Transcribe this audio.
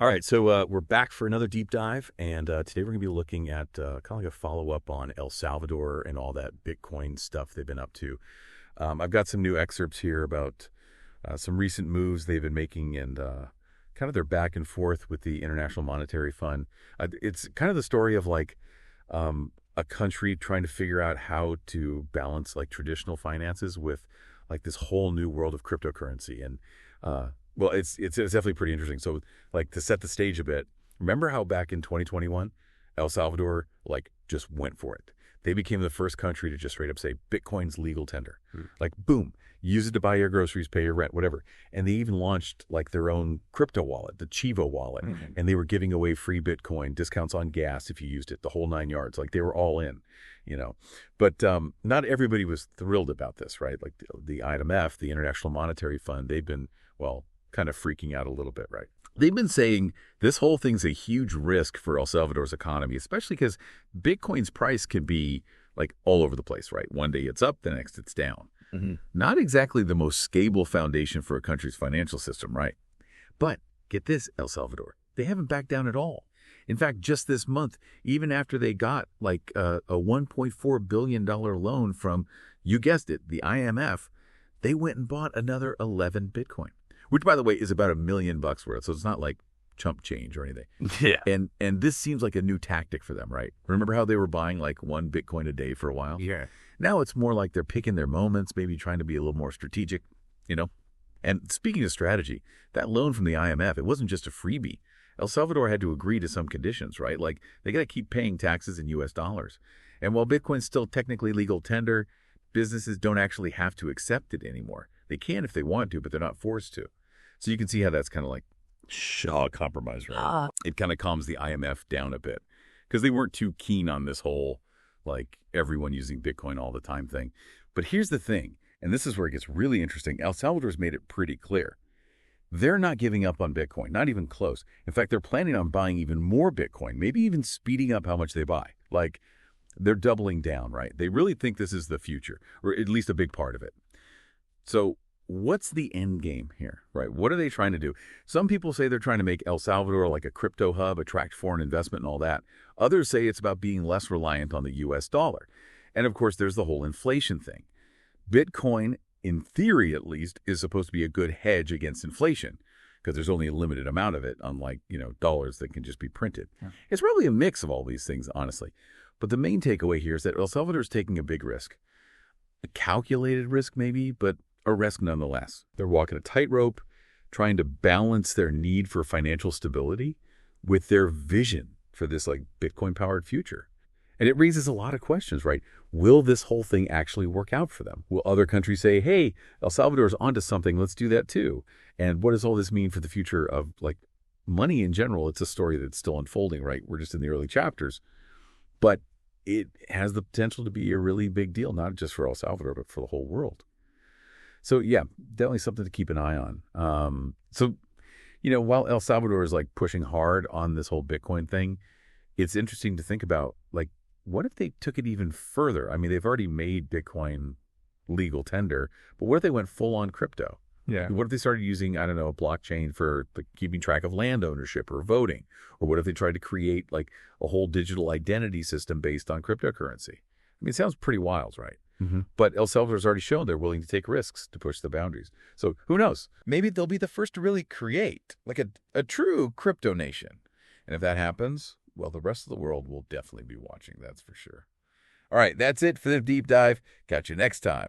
All right, so we're back for another deep dive, and today we're going to be looking at kind of like a follow-up on El Salvador and all that Bitcoin stuff they've been up to. I've got some new excerpts here about some recent moves they've been making and kind of their back and forth with the International Monetary Fund. It's kind of the story of like a country trying to figure out how to balance like traditional finances with like this whole new world of cryptocurrency. And well, it's definitely pretty interesting. So, like, to set the stage a bit, remember how back in 2021, El Salvador like just went for it. They became the first country to just straight up say Bitcoin's legal tender. Like, boom, use it to buy your groceries, pay your rent, whatever. And they even launched like their own crypto wallet, the Chivo Wallet, and they were giving away free Bitcoin, discounts on gas if you used it, the whole 9 yards. Like, they were all in, you know. But not everybody was thrilled about this, right? Like the IMF, the International Monetary Fund, they've been, well, kind of freaking out a little bit, right? They've been saying this whole thing's a huge risk for El Salvador's economy, especially because Bitcoin's price can be like all over the place, right? One day it's up, the next it's down. Not exactly the most stable foundation for a country's financial system, right? But get this, El Salvador, they haven't backed down at all. In fact, just this month, even after they got like a $1.4 billion loan from, you guessed it, the IMF, they went and bought another 11 Bitcoin. Which, by the way, is about $1 million worth, so it's not like chump change or anything. Yeah. And this seems like a new tactic for them, right? Remember how they were buying like 1 Bitcoin a day for a while? Yeah. Now it's more like they're picking their moments, maybe trying to be a little more strategic, you know? And speaking of strategy, that loan from the IMF, it wasn't just a freebie. El Salvador had to agree to some conditions, right? Like, they got to keep paying taxes in U.S. dollars. And while Bitcoin's still technically legal tender, businesses don't actually have to accept it anymore. They can if they want to, but they're not forced to. So you can see how that's kind of like a compromise, right? It kind of calms the IMF down a bit because they weren't too keen on this whole, like, everyone using Bitcoin all the time thing. But here's the thing, and this is where it gets really interesting. El Salvador's made it pretty clear. They're not giving up on Bitcoin, not even close. In fact, they're planning on buying even more Bitcoin, maybe even speeding up how much they buy. Like, they're doubling down, right? They really think this is the future, or at least a big part of it. So what's the end game here, right? What are they trying to do? Some people say they're trying to make El Salvador like a crypto hub, attract foreign investment and all that. Others say it's about being less reliant on the U.S. dollar. And of course, there's the whole inflation thing. Bitcoin, in theory at least, is supposed to be a good hedge against inflation because there's only a limited amount of it, unlike, you know, dollars that can just be printed. Yeah. It's probably a mix of all these things, honestly. But the main takeaway here is that El Salvador is taking a big risk. A calculated risk maybe, but a risk nonetheless. They're walking a tightrope, trying to balance their need for financial stability with their vision for this like Bitcoin-powered future. And it raises a lot of questions, right? Will this whole thing actually work out for them? Will other countries say, hey, El Salvador's onto something, let's do that too? And what does all this mean for the future of like money in general? It's a story that's still unfolding, right? We're just in the early chapters. But it has the potential to be a really big deal, not just for El Salvador, but for the whole world. So, yeah, definitely something to keep an eye on. So, you know, while El Salvador is like pushing hard on this whole Bitcoin thing, it's interesting to think about, like, what if they took it even further? I mean, they've already made Bitcoin legal tender, but what if they went full on crypto? Yeah. What if they started using, I don't know, a blockchain for like, keeping track of land ownership or voting? Or what if they tried to create like a whole digital identity system based on cryptocurrency? I mean, it sounds pretty wild, right? But El Salvador's already shown they're willing to take risks to push the boundaries. So who knows? Maybe they'll be the first to really create like a true crypto nation. And if that happens, well, the rest of the world will definitely be watching, that's for sure. All right, that's it for the deep dive. Catch you next time.